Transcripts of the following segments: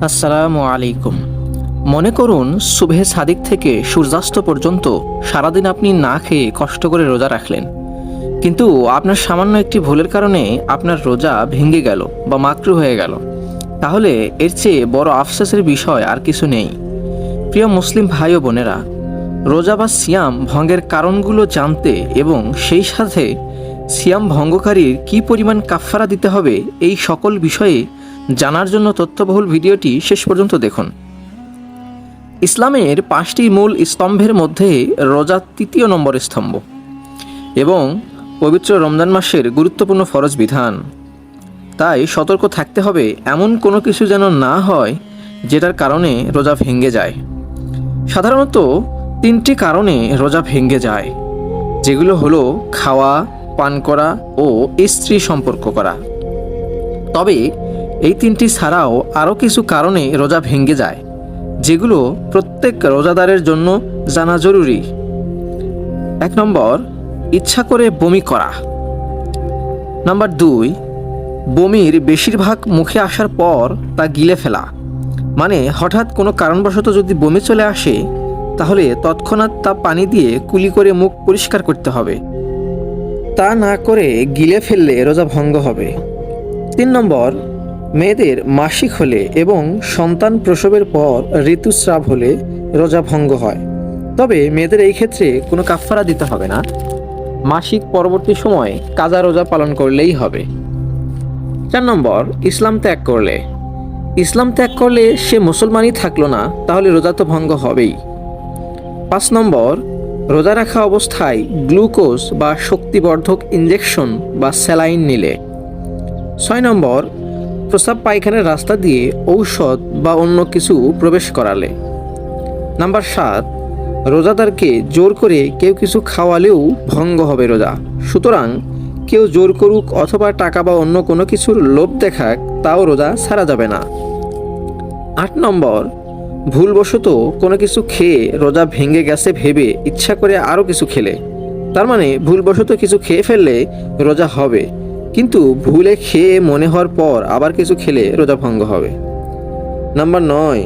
আসসালামু আলাইকুম। মনে করুন সুবহে সাদিক থেকে সূর্যাস্ত পর্যন্ত সারাদিন আপনি না খেয়ে কষ্ট করে রোজা রাখলেন, কিন্তু আপনার সামান্য একটি ভুলের কারণে আপনার রোজা ভেঙে গেল বা মাকরু হয়ে গেল। তাহলে এর চেয়ে বড় আফসোসের বিষয় আর কিছু নেই। প্রিয় মুসলিম ভাই ও বোনেরা, রোজা বা সিয়াম ভঙ্গের কারণগুলো জানতে এবং সেই সাথে সিয়াম ভঙ্গকারীর কী পরিমাণ কাফফারা দিতে হবে, এই সকল বিষয়ে জানার জন্য তথ্যবহুল ভিডিওটি শেষ পর্যন্ত দেখুন। ইসলামের 5টি মূল স্তম্ভের মধ্যে রোজা 3য় নম্বরের স্তম্ভ এবং পবিত্র রমজান মাসের গুরুত্বপূর্ণ ফরজ বিধান। তাই সতর্ক থাকতে হবে এমন কোনো কিছু যেন না হয় যেটার কারণে রোজা ভেঙে যায়। সাধারণত 3টি কারণে রোজা ভেঙে যায়, যেগুলো হলো খাওয়া, পান করা ও স্ত্রী সম্পর্ক করা। তবে এই 3টি ছাড়াও আরও কিছু কারণে রোজা ভেঙে যায়, যেগুলো প্রত্যেক রোজাদারের জন্য জানা জরুরি। 1 নম্বর, ইচ্ছা করে বমি করা। নাম্বার 2, বমির বেশিরভাগ মুখে আসার পর তা গিলে ফেলা। মানে হঠাৎ কোনো কারণবশত যদি বমি চলে আসে, তাহলে তৎক্ষণাৎ তা পানি দিয়ে কুলি করে মুখ পরিষ্কার করতে হবে। তা না করে গিলে ফেললে রোজা ভঙ্গ হবে। 3 নম্বর, মেয়েদের মাসিক হলে এবং সন্তান প্রসবের পর ঋতুস্রাব হলে রোজা ভঙ্গ হয়। তবে মেয়েদের এই ক্ষেত্রে কোনো কাফফারা দিতে হবে না, মাসিক পরবর্তী সময়ে কাজা রোজা পালন করলেই হবে। 4 নম্বর, ইসলাম ত্যাগ করলে। ইসলাম ত্যাগ করলে সে মুসলমানই থাকলো না, তাহলে রোজা তো ভঙ্গ হবেই। 5 নম্বর, রোজা রাখা অবস্থায় গ্লুকোজ বা শক্তিবর্ধক ইঞ্জেকশন বা স্যালাইন নিলে। 6 নম্বর, প্রস্রাব পায়খানার রাস্তা দিয়ে ঔষধ বা অন্য কিছু প্রবেশ করালে। নাম্বার 7, রোজাদারকে জোর করে কেউ কিছু খাওয়ালেও ভঙ্গ হবে রোজা। সুতরাং কেউ জোর করুক অথবা টাকা বা অন্য কোনো কিছুর লোভ দেখাক, তাও রোজা ছাড়া যাবে না। 8 নম্বর, ভুলবশত কোনো কিছু খেয়ে রোজা ভেঙে গেছে ভেবে ইচ্ছা করে আরও কিছু খেলে। তার মানে ভুলবশত কিছু খেয়ে ফেললে রোজা হবে, কিন্তু ভুলে খেয়ে মনে হওয়ার পর আবার কিছু খেলে রোজা ভঙ্গ হবে। নাম্বার 9,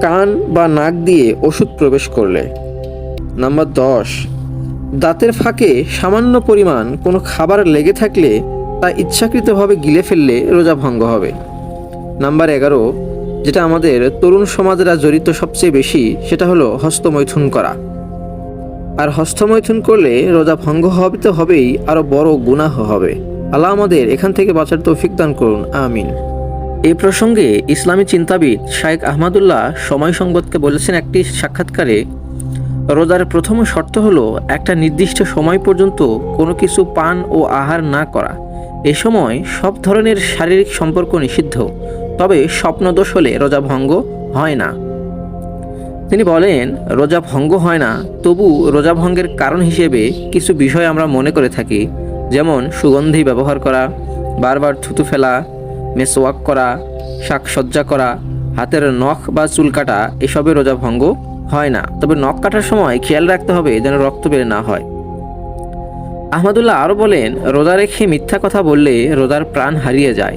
কান বা নাক দিয়ে ওষুধ প্রবেশ করলে। নাম্বার 10, দাঁতের ফাঁকে সামান্য পরিমাণ কোনো খাবার লেগে থাকলে তা ইচ্ছাকৃতভাবে গিলে ফেললে রোজা ভঙ্গ হবে। নাম্বার 11, যেটা আমাদের তরুণ সমাজেরা জড়িত সবচেয়ে বেশি, সেটা হলো হস্তমৈথুন করা। আর হস্তমৈথুন করলে রোজা ভঙ্গ হবে তো হবেই, আরও বড় গুনাহ হবে। আল্লাহ আমাদের এখান থেকে বাঁচার তৌফিক দান করুন, আমিন। এই প্রসঙ্গে ইসলামী চিন্তাবিদ শাইখ আহমদুল্লাহ সময় সংবাদকে বলেছেন একটি সাক্ষাৎকারে, রোজার প্রথম শর্ত হলো একটা নির্দিষ্ট সময় পর্যন্ত কোনো কিছু পান ও আহার না করা। এ সময় সব ধরনের শারীরিক সম্পর্ক নিষিদ্ধ, তবে স্বপ্নদোষ হলে রোজা ভঙ্গ হয় না। তিনি বলেন, রোজা ভঙ্গ হয় না, তবু রোজা ভঙ্গের কারণ হিসেবে কিছু বিষয় আমরা মনে করে থাকি, যেমন সুগন্ধি ব্যবহার করা, বারবার থুতু ফেলা, মেসওয়াক করা, শাকসজ্জা করা, হাতের নখ বা চুল কাটা, এসবে রোজা ভঙ্গ হয় না। তবে নখ কাটার সময় খেয়াল রাখতে হবে যেন রক্ত বের না হয়। আহমদুল্লাহ আরও বলেন, রোজা রেখে মিথ্যা কথা বললে রোজার প্রাণ হারিয়ে যায়।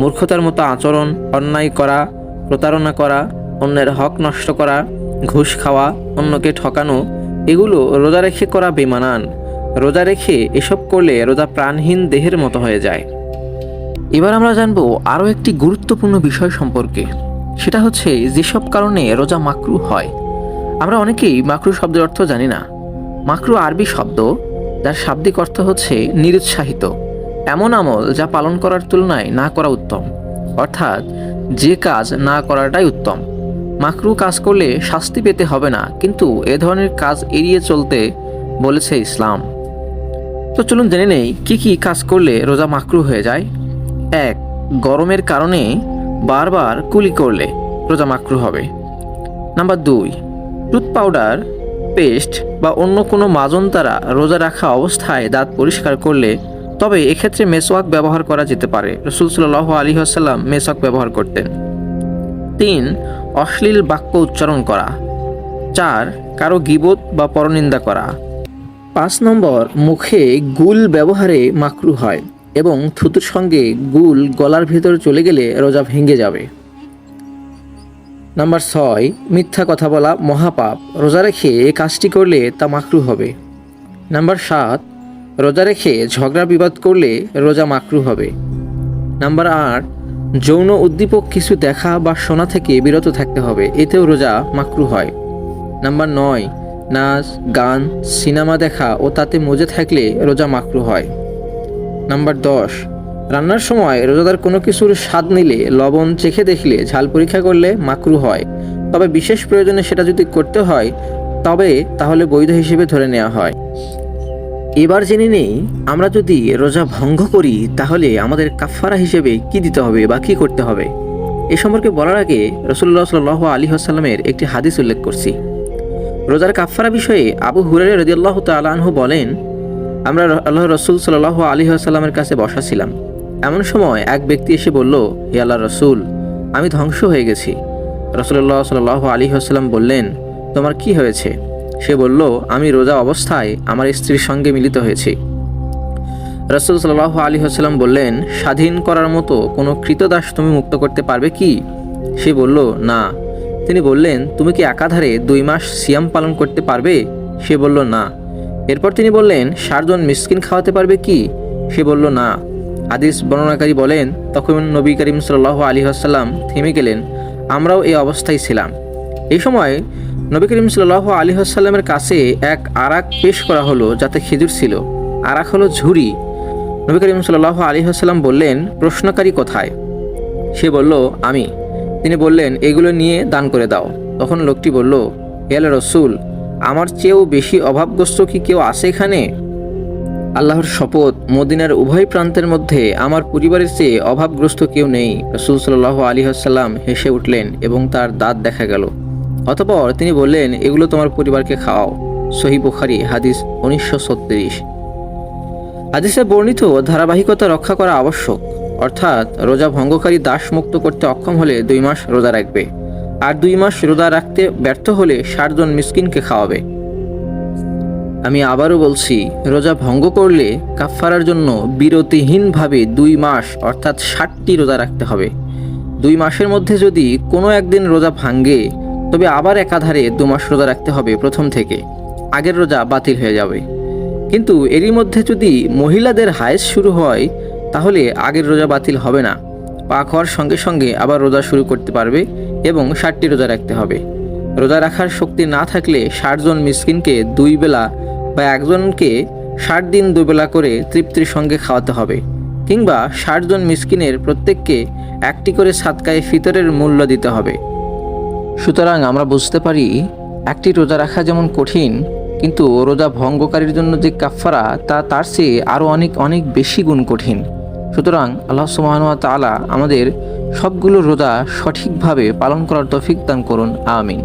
মূর্খতার মতো আচরণ, অন্যায় করা, প্রতারণা করা, অন্যের হক নষ্ট করা, ঘুষ খাওয়া, অন্যকে ঠকানো, এগুলো রোজা রেখে করা বেমানান। রোজা রেখে এসব করলে রোজা প্রাণহীন দেহের মতো হয়ে যায়। এবার আমরা জানবো আরও একটি গুরুত্বপূর্ণ বিষয় সম্পর্কে, সেটা হচ্ছে যেসব কারণে রোজা মাকরু হয়। আমরা অনেকেই মাকরু শব্দের অর্থ জানি না। মাকরু আরবি শব্দ, যার শাব্দিক অর্থ হচ্ছে নিরুৎসাহিত, এমন আমল যা পালন করার তুলনায় না করা উত্তম, অর্থাৎ যে কাজ না করাটাই উত্তম। মাকরু কাজ করলে শাস্তি পেতে হবে না, কিন্তু এ ধরনের কাজ এড়িয়ে চলতে বলেছে ইসলাম। তো চলুন জেনে নেই কি কি কাজ করলে রোজা মাকরু হয়ে যায়। 1, গরমের কারণে বারবার কুলি করলে রোজা মাকরু হবে। নাম্বার 2, টুথ পাউডার, পেস্ট বা অন্য কোনো মাজন দ্বারা রোজা রাখা অবস্থায় দাঁত পরিষ্কার করলে, তবে এক্ষেত্রে মেসওয়াক ব্যবহার করা যেতে পারে। রাসূল সাল্লাল্লাহু আলাইহি ওয়াসাল্লাম মেসওয়াক ব্যবহার করতেন। 3, অশ্লীল বাক্য উচ্চারণ করা। 4, কারো গীবত বা পরনিন্দা করা। 5 নম্বর, মুখে গুল ব্যবহারে মাকরু হয় এবং থুতুর সঙ্গে গুল গলার ভেতর চলে গেলে রোজা ভেঙে যাবে। নাম্বার 6, মিথ্যা কথা বলা মহাপাপ। রোজা রেখে এই কাজটি করলে তা মাকরু হবে। নাম্বার 7, রোজা রেখে ঝগড়া বিবাদ করলে রোজা মাকরু হবে। নাম্বার 8, যৌন উদ্দীপক কিছু দেখা বা শোনা থেকে বিরত থাকতে হবে, এতেও রোজা মাকরু হয়। নাম্বার 9, নাচ, গান, সিনেমা দেখা ও তাতে মজে থাকলে রোজা মাকরু হয়। নাম্বার 10, রান্নার সময় রোজাদার কোনো কিছুর স্বাদ নিলে, লবণ চেখে দেখলে, ঝাল পরীক্ষা করলে মাকরু হয়, তবে বিশেষ প্রয়োজনে সেটা যদি করতে হয় তাহলে বৈধ হিসেবে ধরে নেওয়া হয়। এবার জেনে নেই, আমরা যদি রোজা ভঙ্গ করি তাহলে আমাদের কাফফারা হিসেবে কি দিতে হবে বা কি করতে হবে। এ সম্পর্কে বলার আগে রাসূলুল্লাহ সাল্লাল্লাহু আলাইহি ওয়াসাল্লামের একটি হাদিস উল্লেখ করছি। রোজার কাফফারা বিষয়ে আবু হুরায়রা রাদিয়াল্লাহু তাআলা আনহু বলেন, আমরা আল্লাহর রাসূল সাল্লাল্লাহু আলাইহি ওয়াসাল্লামের কাছে বসা ছিলাম। এমন সময় এক ব্যক্তি এসে বলল, হে আল্লাহর রাসূল, আমি ধ্বংস হয়ে গেছি। রাসূলুল্লাহ সাল্লাল্লাহু আলাইহি ওয়াসাল্লাম বললেন, তোমার কি হয়েছে? সে বলল, আমি রোজা অবস্থায় আমার স্ত্রীর সঙ্গে মিলিত হয়েছি। রাসূল সাল্লাল্লাহু আলাইহি ওয়াসাল্লাম বললেন, স্বাধীন করার মতো কোনো কৃতদাস তুমি মুক্ত করতে পারবে কি? সে বলল, না। তিনি বললেন, তুমি কি একাধারে 2 মাস সিয়াম পালন করতে পারবে? সে বলল, না। এরপর তিনি বললেন, 60 জন মিসকিন খাওয়াতে পারবে কি? সে বলল, না। হাদিস বর্ণনাকারী বলেন, তখন নবী করিম সাল্লাল্লাহু আলাইহি ওয়াসাল্লাম থেমে গেলেন। আমরাও এই অবস্থায় ছিলাম। এই সময় নবী করিম সাল্লাল্লাহু আলাইহি ওয়াসাল্লামের কাছে এক আরাক পেশ করা হলো, যাতে খেজুর ছিল। আরাক হলো ঝুরি। নবী করিম সাল্লাল্লাহু আলাইহি ওয়াসাল্লাম বললেন, প্রশ্নকারী কোথায়? সে বলল, আমি। তিনি বললেন, এগুলো নিয়ে দান করে দাও। তখন লোকটি বলল, হে আল্লাহর রাসূল, আমার চেয়েও বেশি অভাবগ্রস্ত কি কেউ আছে এখানে? আল্লাহর শপথ, মদিনার উভয় প্রান্তের মধ্যে আমার পরিবারের চেয়ে অভাবগ্রস্ত কেউ নেই। রাসূল সাল্লাল্লাহু আলাইহি ওয়াসাল্লাম হেসে উঠলেন এবং তার দাঁত দেখা গেল। অতঃপর তিনি বললেন, এগুলো তোমার পরিবারকে খাওয়াও। সহিহ বুখারী হাদিস 1936। হাদিসে বর্ণিত ধারাবাহিকতা রক্ষা করা আবশ্যক, অর্থাৎ রোজা ভঙ্গকারী দাস মুক্ত করতে অক্ষম হলে 2 মাস রোজা রাখবে, আর 2 মাস রোজা রাখতে ব্যর্থ হলে 60 জন মিসকিনকে খাওয়াবে। আমি আবারও বলছি, রোজা ভঙ্গ করলে কাফফারার জন্য বিরতিহীনভাবে 2 মাস অর্থাৎ 60টি রোজা রাখতে হবে। 2 মাসের মধ্যে যদি কোনো একদিন রোজা ভাঙ্গে, তবে আবার একাধারে 2 মাস রোজা রাখতে হবে প্রথম থেকে। আগের রোজা বাতিল হয়ে যাবে। কিন্তু এরই মধ্যে যদি মহিলাদের হায়েজ শুরু হয়, তাহলে আগের রোজা বাতিল হবে না। পাক হওয়ার সঙ্গে সঙ্গে আবার রোজা শুরু করতে পারবে এবং 60টি রোজা রাখতে হবে। রোজা রাখার শক্তি না থাকলে 60 জন মিসকিনকে 2 বেলা বা একজনকে 60 দিন 2 বেলা করে তৃপ্তির সঙ্গে খাওয়াতে হবে, কিংবা 60 জন মিসকিনের প্রত্যেককে 1টি করে সাদকায়ে ফিতরের মূল্য দিতে হবে। সুতরাং আমরা বুঝতে পারি, একটি রোজা রাখা যেমন কঠিন, কিন্তু রোজা ভঙ্গকারীর জন্য যে কাফফারা তা তার চেয়ে আরও অনেক অনেক বেশি গুণ কঠিন। সুতরাং আল্লাহ সুবহানাহু ওয়া তাআলা আমাদের সবগুলো রোজা সঠিকভাবে পালন করার তৌফিক দান করুন। আমিন।